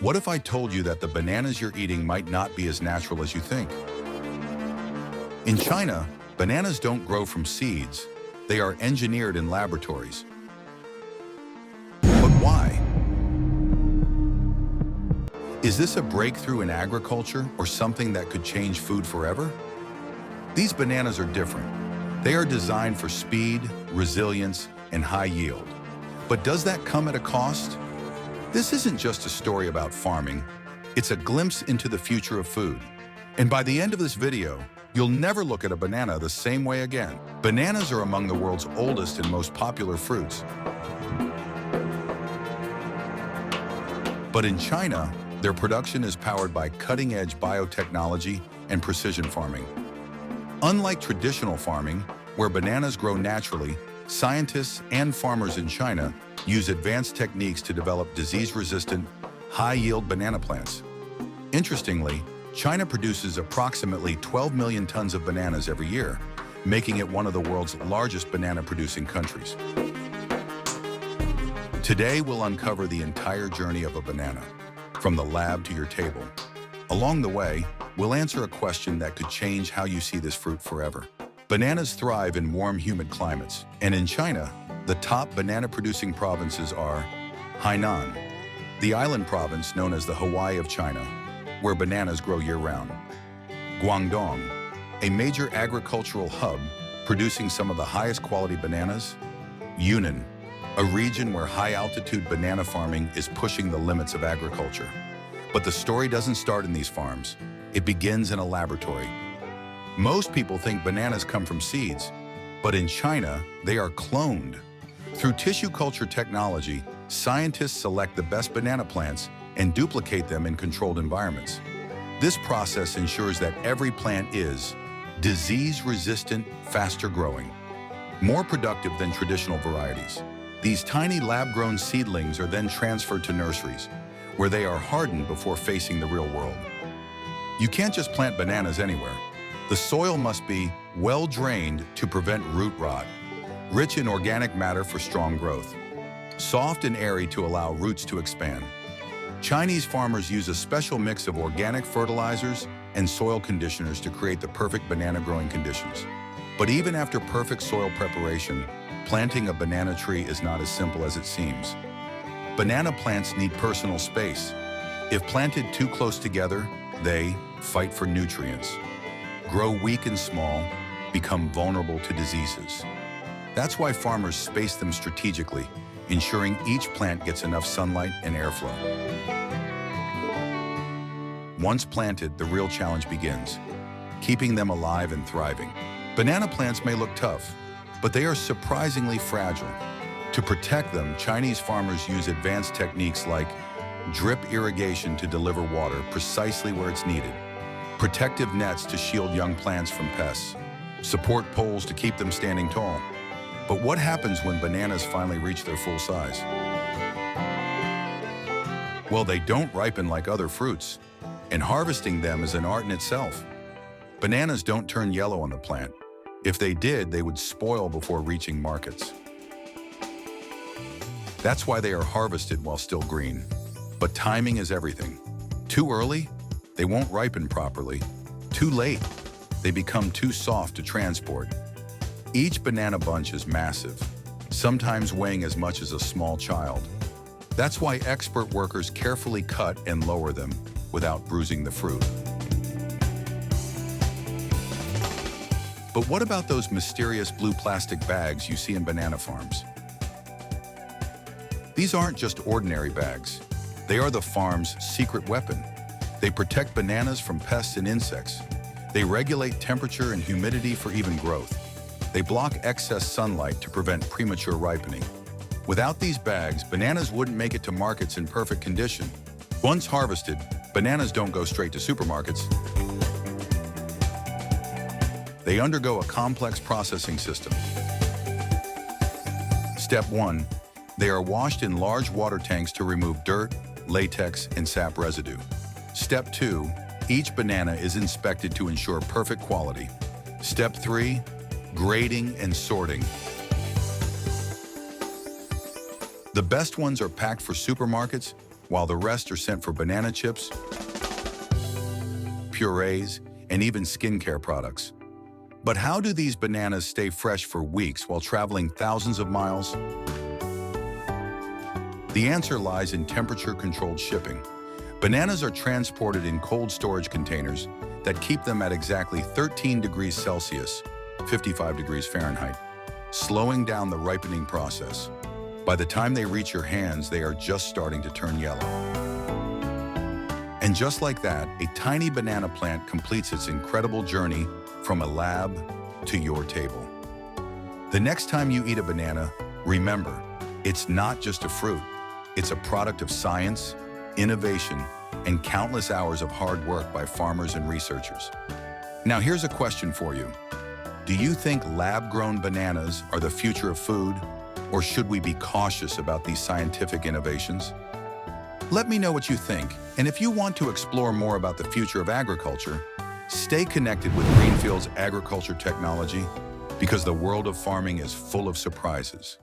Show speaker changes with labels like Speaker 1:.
Speaker 1: What if I told you that the bananas you're eating might not be as natural as you think? In China, bananas don't grow from seeds. They are engineered in laboratories. But why? Is this a breakthrough in agriculture or something that could change food forever? These bananas are different. They are designed for speed, resilience, and high yield. But does that come at a cost? This isn't just a story about farming. It's a glimpse into the future of food. And by the end of this video, you'll never look at a banana the same way again. Bananas are among the world's oldest and most popular fruits. But in China, their production is powered by cutting-edge biotechnology and precision farming. Unlike traditional farming, where bananas grow naturally, scientists and farmers in China use advanced techniques to develop disease-resistant, high-yield banana plants. Interestingly, China produces approximately 12 million tons of bananas every year, making it one of the world's largest banana-producing countries. Today, we'll uncover the entire journey of a banana, from the lab to your table. Along the way, we'll answer a question that could change how you see this fruit forever. Bananas thrive in warm, humid climates, and in China, the top banana-producing provinces are Hainan, the island province known as the Hawaii of China, where bananas grow year-round; Guangdong, a major agricultural hub producing some of the highest quality bananas; Yunnan, a region where high-altitude banana farming is pushing the limits of agriculture. But the story doesn't start in these farms. It begins in a laboratory. Most people think bananas come from seeds, but in China, they are cloned. Through tissue culture technology, scientists select the best banana plants and duplicate them in controlled environments. This process ensures that every plant is disease-resistant, faster-growing, more productive than traditional varieties. These tiny lab-grown seedlings are then transferred to nurseries, where they are hardened before facing the real world. You can't just plant bananas anywhere. The soil must be well-drained to prevent root rot, rich in organic matter for strong growth, soft and airy to allow roots to expand. Chinese farmers use a special mix of organic fertilizers and soil conditioners to create the perfect banana growing conditions. But even after perfect soil preparation, planting a banana tree is not as simple as it seems. Banana plants need personal space. If planted too close together, they fight for nutrients, grow weak and small, become vulnerable to diseases. That's why farmers space them strategically, ensuring each plant gets enough sunlight and airflow. Once planted, the real challenge begins, keeping them alive and thriving. Banana plants may look tough, but they are surprisingly fragile. To protect them, Chinese farmers use advanced techniques like drip irrigation to deliver water precisely where it's needed, protective nets to shield young plants from pests, support poles to keep them standing tall. But what happens when bananas finally reach their full size? Well, they don't ripen like other fruits, and harvesting them is an art in itself. Bananas don't turn yellow on the plant. If they did, they would spoil before reaching markets. That's why they are harvested while still green. But timing is everything. Too early, they won't ripen properly. Too late, they become too soft to transport. Each banana bunch is massive, sometimes weighing as much as a small child. That's why expert workers carefully cut and lower them without bruising the fruit. But what about those mysterious blue plastic bags you see in banana farms? These aren't just ordinary bags. They are the farm's secret weapon. They protect bananas from pests and insects. They regulate temperature and humidity for even growth. They block excess sunlight to prevent premature ripening. Without these bags, bananas wouldn't make it to markets in perfect condition. Once harvested, bananas don't go straight to supermarkets. They undergo a complex processing system. Step 1. They are washed in large water tanks to remove dirt, latex, and sap residue. Step 2. Each banana is inspected to ensure perfect quality. Step 3. Grading and sorting. The best ones are packed for supermarkets, while the rest are sent for banana chips, purees, and even skincare products. But how do these bananas stay fresh for weeks while traveling thousands of miles? The answer lies in temperature-controlled shipping. Bananas are transported in cold storage containers that keep them at exactly 13 degrees Celsius, 55 degrees Fahrenheit, slowing down the ripening process. By the time they reach your hands, they are just starting to turn yellow. And just like that, a tiny banana plant completes its incredible journey from a lab to your table. The next time you eat a banana, remember, it's not just a fruit. It's a product of science, innovation, and countless hours of hard work by farmers and researchers. Now here's a question for you. Do you think lab-grown bananas are the future of food, or should we be cautious about these scientific innovations? Let me know what you think, and if you want to explore more about the future of agriculture, stay connected with Greenfield's agriculture technology, because the world of farming is full of surprises.